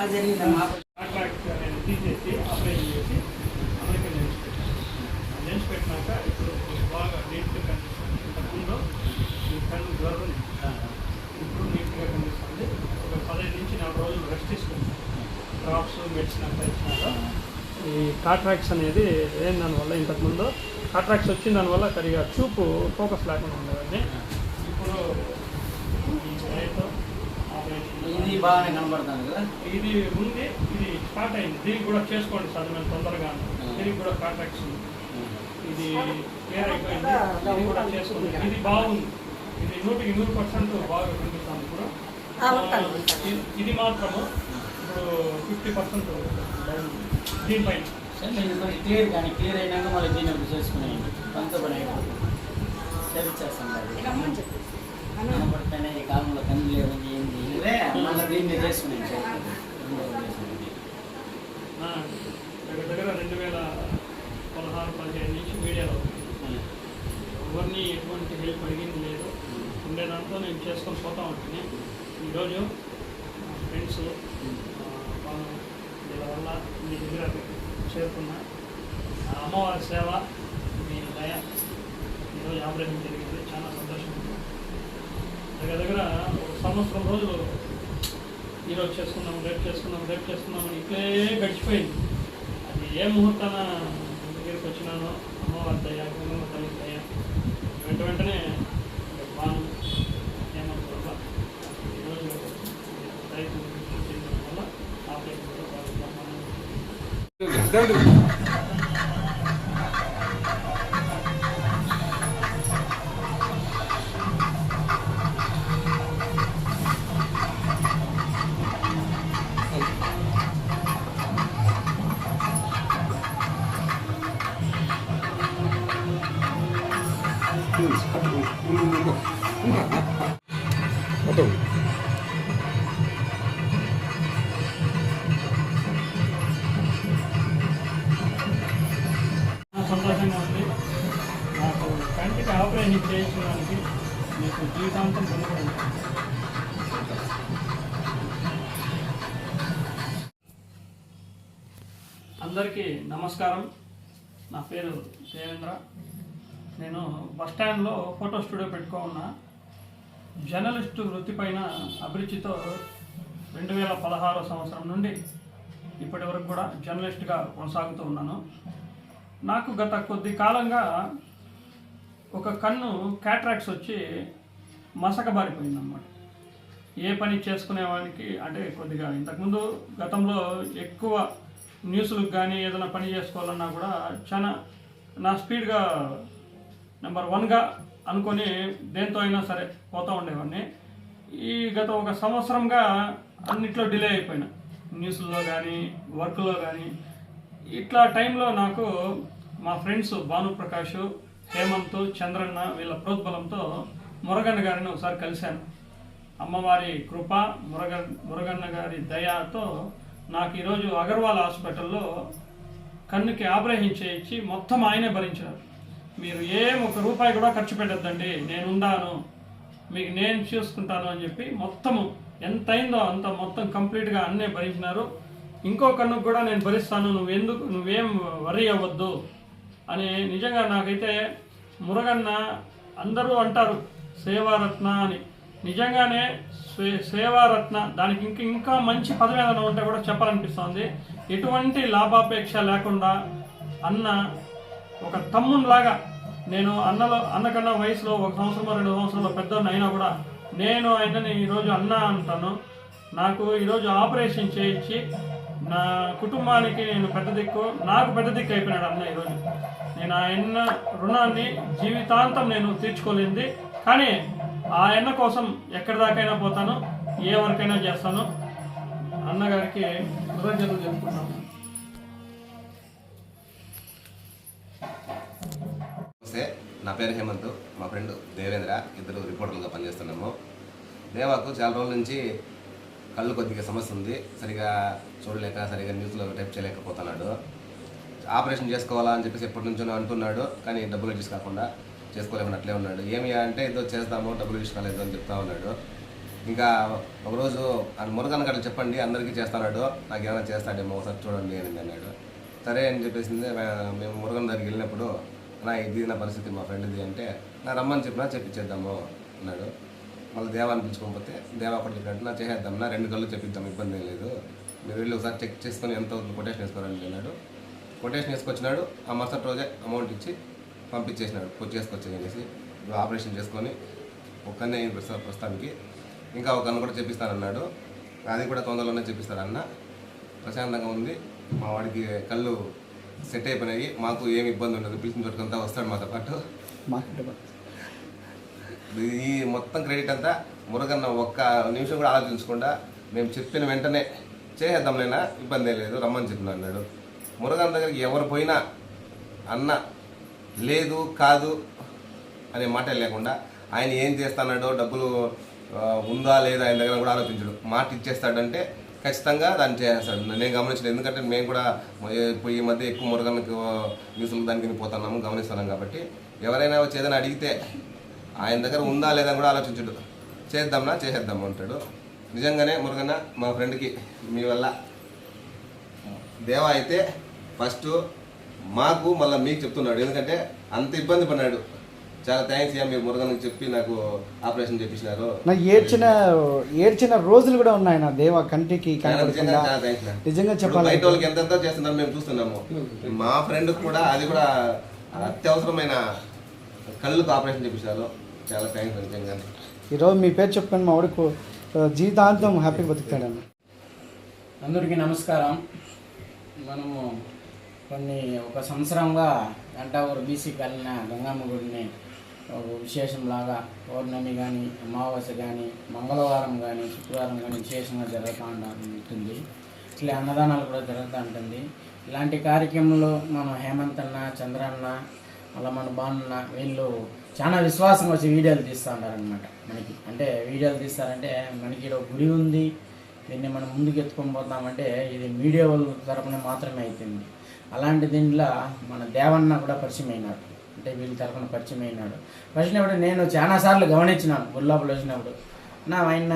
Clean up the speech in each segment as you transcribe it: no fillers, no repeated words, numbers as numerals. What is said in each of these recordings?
Contract అనేది తీసేసి operation చేసి అమెరికన్ లెన్స్ పెట్టాను. లెన్స్ పెట్టినాక ఇప్పుడు బాగా నీట్గా కనిపిస్తుంది. ఇంతకుముందు ఈ కన్ను జ్వరం ఇప్పుడు నీట్గా కనిపిస్తుంది. ఒక 15 నుంచి 4 రోజులు రెస్ట్ తీసుకుంటాం. డ్రాప్స్ మెడిసిన్ అంతా ఇచ్చినాక ఈ కాంట్రాక్ట్స్ అనేది ఏం దానివల్ల ఇంతకుముందు కాంట్రాక్ట్స్ వచ్చిన దానివల్ల సరిగా చూపు ఫోకస్ లేకుండా ఉండేదాన్ని. ఇప్పుడు ఈ దయతో ఇది బాగానే కనబడుతుంది కదా. ఇది ఉంది, ఇది స్టార్ట్ అయింది. దీనికి కూడా చేసుకోండి సార్ మేము తొందరగా. దీనికి కూడా కాంట్రాక్ట్స్ ఉంది. ఇది క్లియర్ అయిపోయింది. ఇది కూడా చేసుకోండి. ఇది బాగుంది. ఇది 100% బాగా కనిపిస్తుంది. ఇప్పుడు ఇది మాత్రము ఇప్పుడు 50% దీనిపైన క్లియర్ కానీ క్లియర్ అయినాక మళ్ళీ దీన్ని చేసుకునేయండి. కొంత పని అయిపోతుంది. చేస్తాను కనబడితేనే ఈ కాలంలో కన్ను లేదని ఏంది మళ్ళీ దీన్ని చేసుకునేది దగ్గర 2016-17 నుంచి మీడియాలో ఎవరిని ఎటువంటి హెల్ప్ అడిగింది లేదు. ఉండే దాంట్లో నేను చేసుకొని పోతా ఉంటుంది. ఈరోజు మా ఫ్రెండ్స్ వీళ్ళ వల్ల మీ దగ్గర చేరుకున్న అమ్మవారి సేవ మీ దయ ఈరోజు ఆపరేషన్ జరిగింది. చాలా సంతోషం. దగ్గర ఒక సంవత్సరం రోజులు ఈరోజు చేసుకున్నాము, రేపు చేసుకున్నామని ఇట్లే గడిచిపోయింది. అది ఏ ముహూర్తాన దగ్గరికి వచ్చినానో అమ్మవారి దయ, గంగమ్మ తల్లి దయ వెంటనే బాను హేమంత్ వల్ల ఈరోజు రైతు చేయడం వల్ల ఆపరేషన్ కూడా బాగా సంతోషంగా ఉంది. నాకు కంటికి ఆపరేషన్ చేయించడానికి మీకు జీవితాంతం పొందుకోండి. అందరికీ నమస్కారం. నా పేరు దేవేంద్ర. నేను బస్టాండ్లో ఫోటో స్టూడియో పెట్టుకున్న జర్నలిస్టు వృత్తిపైన అభిరుచితో 2016 సంవత్సరం నుండి ఇప్పటి వరకు కూడా జర్నలిస్ట్గా కొనసాగుతూ ఉన్నాను. నాకు గత కొద్ది కాలంగా ఒక కన్ను క్యాట్రాక్ట్స్ వచ్చి మసకబారిపోయిందన్నమాట. ఏ పని చేసుకునేవానికి అంటే కొద్దిగా ఇంతకుముందు గతంలో ఎక్కువ న్యూస్లకు కానీ ఏదైనా పని చేసుకోవాలన్నా కూడా చాలా నా స్పీడ్గా నెంబర్ 1గా అనుకొని దేంతో అయినా సరే పోతూ ఉండేవాడిని. ఈ గత ఒక సంవత్సరంగా అన్నిట్లో డిలే అయిపోయినా, న్యూస్లో కానీ వర్క్లో కానీ. ఇట్లా టైంలో నాకు మా ఫ్రెండ్స్ భానుప్రకాష్, హేమంత్, చంద్రన్న వీళ్ళ ప్రోద్బలంతో మురగన్న గారిని ఒకసారి కలిశాను. అమ్మవారి కృప, మురగన్న గారి దయతో నాకు ఈరోజు అగర్వాల్ హాస్పిటల్లో కన్నుకి ఆపరేషన్ చేయించి మొత్తం ఆయనే భరించారు. మీరు ఒక రూపాయి కూడా ఖర్చు పెట్టద్దండి, నేనుండాను, మీకు నేను చూసుకుంటాను అని చెప్పి మొత్తము ఎంత అయిందో అంత మొత్తం కంప్లీట్గా అన్నే భరించినారు. ఇంకో కన్నుకు కూడా నేను భరిస్తాను, నువ్వేం వర్రీ అవ్వద్దు అని. నిజంగా నాకైతే మురగన్న అందరూ అంటారు సేవారత్న అని. నిజంగానే సేవారత్న, దానికి ఇంకా మంచి పదవి ఏదైనా ఉంటే కూడా చెప్పాలనిపిస్తుంది. ఎటువంటి లాభాపేక్ష లేకుండా అన్న ఒక తమ్మునిలాగా, నేను అన్నకన్నా వయసులో 1 సంవత్సరం 2 సంవత్సరాలు పెద్దవాడిని అయినా కూడా నేను ఆయనని ఈరోజు అన్న అంటాను. నాకు ఈరోజు ఆపరేషన్ చేయించి నా కుటుంబానికి నేను పెద్ద దిక్కు, నాకు పెద్ద దిక్కు అయిపోయినాడు అన్న. ఈరోజు నేను ఆయన రుణాన్ని జీవితాంతం నేను తీర్చుకోలేంది. కానీ ఆయన కోసం ఎక్కడి దాకైనా పోతాను, ఏ వరకైనా చేస్తాను. అన్నగారికి కృతజ్ఞతలు చెప్పుకుంటాను. నా పేరు హేమంత్, మా ఫ్రెండ్ దేవేంద్ర, ఇద్దరు రిపోర్టర్లుగా పనిచేస్తున్నాము. దేవాకు చాలా రోజుల నుంచి కళ్ళు కొద్దిగా సమస్య ఉంది, సరిగా చూడలేక సరిగా న్యూస్లో టైప్ చేయలేకపోతున్నాడు. ఆపరేషన్ చేసుకోవాలా అని చెప్పేసి ఎప్పటి నుంచో అంటున్నాడు, కానీ డబ్బులు రిజిస్ కాకుండా చేసుకోలేమని అట్లే ఉన్నాడు. ఏమి అంటే ఏదో చేస్తాము, డబ్బులు రిజిస్ కాలేదు అని చెప్తా ఉన్నాడు. ఇంకా ఒకరోజు మురుగన్ గట్ల చెప్పండి అందరికీ చేస్తాడు, నాకు ఏమైనా చేస్తాడేమో ఒకసారి చూడండి అని అన్నాడు. సరే అని చెప్పేసింది. మేము మురుగన్ దగ్గరికి వెళ్ళినప్పుడు నా ఇది నా పరిస్థితి మా ఫ్రెండ్ది అంటే నా రమ్మని చెప్పినా చెప్పించేద్దాము అన్నాడు. మళ్ళీ దేవాన్ని పిలుచుకోకపోతే దేవా ఒకటి చెప్పినట్టు నా చేసేద్దాం, నా 2 కళ్ళు చెప్పించాం, ఇబ్బంది ఏం లేదు, మీరు వెళ్ళి ఒకసారి చెక్ చేసుకొని ఎంత కొటేషన్ వేసుకోవాలని అన్నాడు. కొటేషన్ వేసుకొచ్చినాడు. ఆ మరుసటి రోజే అమౌంట్ ఇచ్చి పంపించేసినాడు, చేసుకొచ్చేసి ఆపరేషన్ చేసుకొని ఒక్కనే ప్రస్తుతానికి. ఇంకా ఒక అన్న కూడా చెప్పిస్తానన్నాడు, అది కూడా తొందరలోనే చెప్పిస్తారన్న. ప్రశాంతంగా ఉంది, మా వాడికి కళ్ళు సెట్ అయిపోయినాయి, మాకు ఏమి ఇబ్బంది ఉండదు, పిలిచిన చోటుకంతా వస్తాడు మాతో పాటు. ఈ మొత్తం క్రెడిట్ అంతా మురుగన్న ఒక్క నిమిషం కూడా ఆలోచించకుండా మేము చెప్పిన వెంటనే చేసేద్దాం నైనా ఇబ్బంది లేదు రమ్మని చెప్పిన అన్నాడు. మురుగన్న దగ్గరికి ఎవరు పోయినా అన్న లేదు కాదు అనే మాట లేకుండా ఆయన ఏం చేస్తాడో, డబ్బులు ఉందా లేదా ఆయన దగ్గర కూడా ఆలోచించడు, మాట ఇచ్చేస్తాడంటే ఖచ్చితంగా దాన్ని చేస్తాడు. నేను గమనించలేదు, ఎందుకంటే మేము కూడా ఈ మధ్య ఎక్కువ మురుగన్నకు న్యూస్లు దానికి పోతున్నాము, గమనిస్తున్నాం. కాబట్టి ఎవరైనా వచ్చి ఏదైనా అడిగితే ఆయన దగ్గర ఉందా లేదా కూడా ఆలోచించడు, చేసేద్దాము అంటాడు. నిజంగానే మురుగన్న మా ఫ్రెండ్కి మీ వల్ల దేవా అయితే ఫస్ట్ మాకు మళ్ళీ మీకు చెప్తున్నాడు, ఎందుకంటే అంత ఇబ్బంది పడినాడు. చాలా థ్యాంక్స్ ఇయ్యా, మీరు మురుగన్కి చెప్పి నాకు ఆపరేషన్ చేపించినారు. నాకు ఏడ్చిన రోజులు కూడా ఉన్నాయి నా దేవా కంటికి. నిజంగా చెప్పాలి, బయట వాళ్ళకి ఎంతెంతో చేస్తున్నారు మేము చూస్తున్నాము. మా ఫ్రెండ్ కూడా అది కూడా అత్యవసరమైన కళ్ళుకు ఆపరేషన్ చేపించారు. చాలా థ్యాంక్స్ నిజంగా. ఈరోజు మీ పేరు చెప్పుకొని మా వాడికి జీవితాంతం హ్యాపీ బతుకుతాడన్న. అందరికీ నమస్కారం. మనము ఒక సంవత్సరంగా గంటావూరు బీసీ కాలిన గంగమ్మ గుడిని ఒక విశేషంలాగా పౌర్ణమి కానీ, అమావాస్య కానీ, మంగళవారం కానీ, శుక్రవారం కానీ విశేషంగా జరుగుతూ ఉంటుంది. ఇట్లా అన్నదానాలు కూడా జరుగుతూ ఉంటుంది. ఇలాంటి కార్యక్రమంలో మనం హేమంత్ అన్న, చంద్రన్న, అలా మన బాన్న వీళ్ళు చాలా విశ్వాసంగా వచ్చి వీడియోలు తీస్తూ ఉంటారనమాట. మనకి అంటే వీడియోలు తీస్తారంటే మనకి ఒక గుడి ఉంది, దీన్ని మనం ముందుకు ఎత్తుకొని పోతామంటే ఇది మీడియా వాళ్ళ తరపున మాత్రమే అవుతుంది. అలాంటి దీంట్లో మన దేవన్న కూడా పరిచయం అయినాడు, అంటే వీళ్ళ తరపున పరిచయం అయినాడు. వచ్చినప్పుడు నేను చాలాసార్లు గమనించినాను, గుల్లాపులు వచ్చినప్పుడు నా ఆయన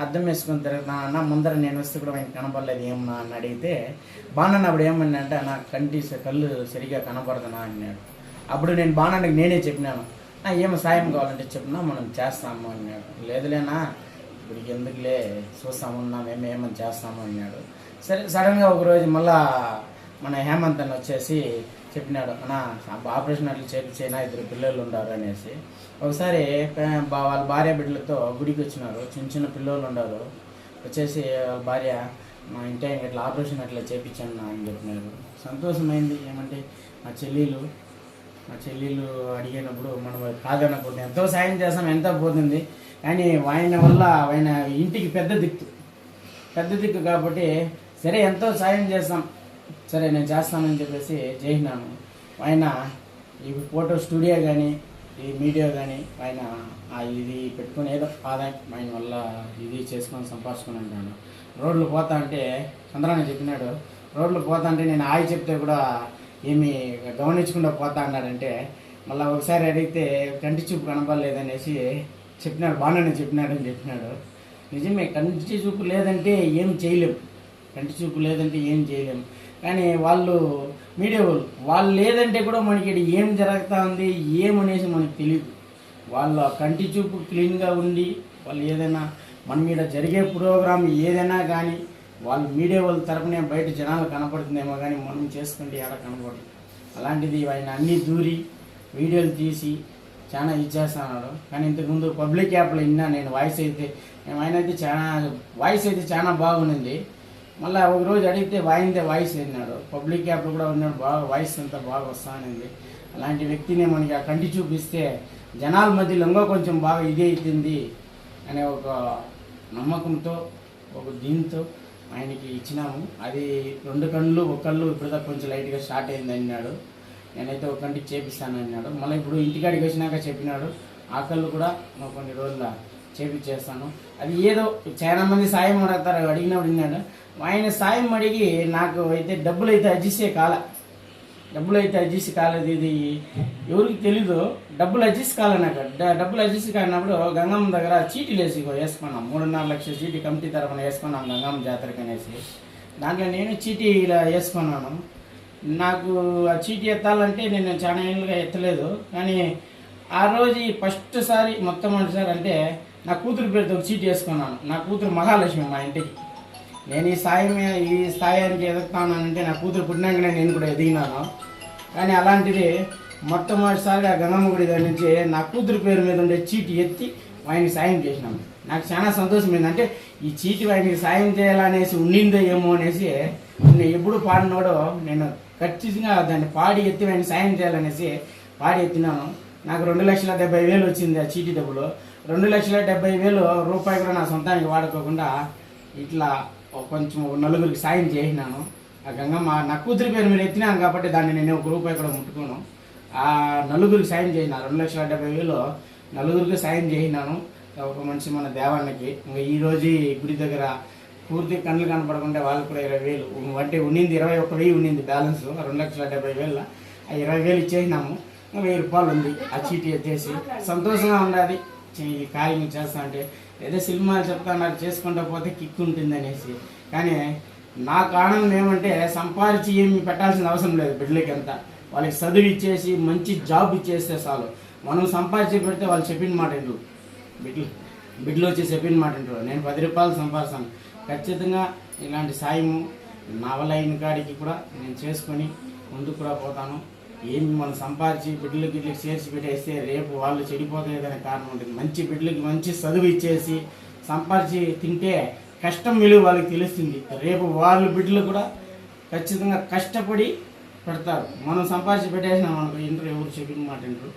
అర్థం వేసుకొని తిరుగుతాను అన్న, ముందర నేను వస్తే కూడా ఆయన కనపడలేదు ఏమన్నా అని అడిగితే బాణన్నప్పుడు ఏమన్నా అంటే నాకు కళ్ళు సరిగా కనపడుతున్నా అన్నాడు. అప్పుడు నేను బాణన్నకి నేనే చెప్పినాను, ఏమో సాయం కావాలంటే చెప్పినా మనం చేస్తాము అన్నాడు. లేదులేనా ఇప్పటికి ఎందుకులే చూస్తామన్నా మేము ఏమని చేస్తాము అన్నాడు. సరే సడన్గా ఒకరోజు మళ్ళా మన హేమంత్ అని వచ్చేసి చెప్పినాడు, అన్న ఆపరేషన్ అట్లా చేయించేనా 2 పిల్లలు ఉన్నారు అనేసి. ఒకసారి వాళ్ళ భార్య బిడ్డలతో గుడికి వచ్చినారు, చిన్న పిల్లలు ఉన్నారు. వచ్చేసి వాళ్ళ భార్య మా ఇంటి ఇట్లా ఆపరేషన్ అట్లా చేయించాను అని చెప్పినారు. సంతోషమైంది. ఏమంటే మా చెల్లెలు అడిగినప్పుడు మనం కాదనకూడదు, ఎంతో సాయం చేస్తాం, ఎంత పోతుంది. కానీ ఆయన వల్ల ఆయన ఇంటికి పెద్ద దిక్కు కాబట్టి సరే ఎంతో సాయం చేస్తాం, సరే నేను చేస్తానని చెప్పేసి చేసినాను. ఆయన ఈ ఫోటో స్టూడియో కానీ, ఈ మీడియా కానీ ఆయన ఇది పెట్టుకుని ఏదో ఆదాయం ఆయన వల్ల ఇది చేసుకొని సంపాదించుకొని అంటాను. రోడ్లు పోతా అంటే చంద్రాన్ని చెప్పినాడు, రోడ్లు పోతా అంటే నేను చెప్తే కూడా ఏమి గమనించకుండా పోతా అన్నాడంటే, మళ్ళీ ఒకసారి అడిగితే కంటి చూపు కనపడలేదనేసి చెప్పినాడు, బాగానే చెప్పినాడని చెప్పినాడు. నిజమే, కంటి చూపు లేదంటే ఏం చేయలేము, కానీ వాళ్ళు మీడియా వాళ్ళు లేదంటే కూడా మనకి ఏం జరుగుతూ ఉంది ఏమనేసి మనకు తెలియదు. వాళ్ళ కంటి చూపు క్లీన్గా ఉండి వాళ్ళు ఏదైనా మన మీద జరిగే ప్రోగ్రాం ఏదైనా కానీ వాళ్ళు మీడియా వాళ్ళ తరపునే బయట జనాలు కనపడుతుందేమో కానీ మనం చేసుకుంటే ఎక్కడ కనపడదు. అలాంటిది ఆయన అన్నీ దూరి వీడియోలు తీసి చాలా ఇచ్చేస్తున్నాడు. కానీ ఇంతకుముందు పబ్లిక్ యాప్లో విన్నా నేను వాయిస్ అయితే చాలా బాగుంది. మళ్ళీ ఒకరోజు అడిగితే వాయిస్ విన్నాడు, పబ్లిక్ యాప్లో కూడా ఉన్నాడు, బాగా వాయిస్ అంతా బాగా వస్తానంది. అలాంటి వ్యక్తిని మనకి ఆ కంటి చూపిస్తే జనాల మధ్యలో ఇంకా కొంచెం బాగా ఇది అవుతుంది అనే ఒక నమ్మకంతో ఒక దీంతో ఆయనకి ఇచ్చినాము. అది 2 కళ్ళు, 1 కళ్ళు ఇప్పుడు కొంచెం లైట్గా స్టార్ట్ అయింది అన్నాడు. నేనైతే 1 కంటికి చేపిస్తాను అన్నాడు. మళ్ళీ ఇప్పుడు ఇంటికాడికి వచ్చినాక చెప్పినాడు, ఆ కళ్ళు కూడా కొన్ని రోజుల చేపిచ్చేస్తాను. అది ఏదో చాలా మంది సాయం అడుగుతారు, అడిగినప్పుడు విన్నాడు. ఆయన సాయం అడిగి నాకు అయితే డబ్బులు అయితే అడ్జస్ట్ కాల, డబ్బులు అయితే అడ్జస్ట్ కాలేదు. ఇది ఎవరికి తెలీదు, డబ్బులు అడ్జస్ట్ కాలేదు నాకు. డబ్బులు అడ్జస్ట్ కానప్పుడు గంగమ్మ దగ్గర చీటీలు వేసుకున్నాం. 3.5 లక్షల చీటీ కమిటీ తరఫున వేసుకున్నాం గంగమ్మ జాతరకి అనేసి. దాంట్లో నేను చీటీ ఇలా వేసుకున్నాను. నాకు ఆ చీటీ ఎత్తాలంటే నేను చాలా ఏళ్ళుగా ఎత్తలేదు. కానీ ఆ రోజు ఫస్ట్ సారి మొట్టమొదటిసారి అంటే నా కూతురు పేరుతో ఒక చీటీ వేసుకున్నాను. నా కూతురు మహాలక్ష్మి మా ఇంటికి. నేను ఈ స్థాయికి ఎదుగుతానంటే నా కూతురు పుట్టినాకనే నేను కూడా ఎదిగినాను. కానీ అలాంటిది మొట్టమొదటిసారిగా గంగమ్మ గుడి దగ్గర నుంచి నా కూతురు పేరు మీద ఉండే చీటీ ఎత్తి ఆయనకి సాయం చేసినాము. నాకు చాలా సంతోషం ఏంటంటే ఈ చీటీ ఆయనకి సాయం చేయాలనేసి ఉండిందో ఏమో అనేసి నేను ఎప్పుడు పాడినోడో నేను ఖచ్చితంగా దాన్ని పాడి ఎత్తి ఆయన సాయం చేయాలనేసి పాడి ఎత్తినాను. నాకు 2,70,000 వచ్చింది ఆ చీటీ డబ్బులు. 2,70,000 రూపాయలు కూడా నా సొంతానికి వాడుకోకుండా ఇట్లా కొంచెం నలుగురికి సాయం చేసినాను. ఆ గంగమ్మ నా కూతురి పేరు మీద ఎత్తినాను కాబట్టి దాన్ని నేను 1 రూపాయి కూడా ముట్టుకోను. ఆ నలుగురికి సాయం చేసిన 2,70,000 నలుగురికి సాయం చేసినాను. ఒక మనిషి మన దేవానికి ఇంకా ఈరోజు గుడి దగ్గర పూర్తి కళ్ళు కనపడకుండా వాళ్ళకి కూడా 20,000 అంటే ఉండింది 21,000 ఉండింది బ్యాలెన్స్. 2,70,000 ఆ 20,000 ఇచ్చేసినాము. 1,000 రూపాయలు ఉంది ఆ చీటీ ఎత్తేసి. సంతోషంగా ఉండాలి ఈ కార్యం చేస్తా అంటే. ఏదో సినిమాలు చెప్తాన్నారు చేసుకుంటూ పోతే కిక్ ఉంటుంది అనేసి. కానీ నాకు ఆనందం ఏమంటే సంపాదించి ఏమి పెట్టాల్సిన అవసరం లేదు. బిడ్డలకి అంతా వాళ్ళకి చదువు ఇచ్చేసి మంచి జాబ్ ఇచ్చేస్తే చాలు. మనం సంపాదించి పెడితే వాళ్ళు చెప్పిన మాట ఏంటో బిడ్డలు వచ్చి చెప్పిన మాట ఏంటో. నేను 10 రూపాయలు సంపాదిస్తాను. ఖచ్చితంగా ఇలాంటి సాయము నా వల్ల అయిన కాడికి కూడా నేను చేసుకొని ముందుకు కూడా పోతాను. ఏమి మనం సంపాదించి బిడ్డలకి చేర్చి పెట్టేస్తే రేపు వాళ్ళు చెడిపోతాయనే కారణం ఉంటుంది. మంచి బిడ్డలకి మంచి చదువు ఇచ్చేసి సంపాదించి తింటే కష్టం విలువ వాళ్ళకి తెలుస్తుంది. రేపు వాళ్ళు బిడ్డలు కూడా ఖచ్చితంగా కష్టపడి పెడతారు. మనం సంపాదించి పెట్టేసినాం అనుకో ఇంటర్ ఎవరు చెప్పిన మాట ఇంటారు.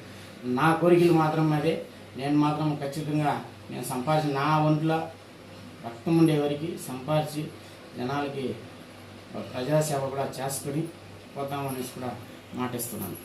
నా కోరికలు మాత్రం అదే. నేను మాత్రం ఖచ్చితంగా నేను సంపాదించి నా ఒంట్లో రక్తం ఉండే వరకు సంపాదించి జనాలకి ప్రజాసేవ కూడా చేసుకొని పోతామనేసి కూడా మాటిస్తున్నాను.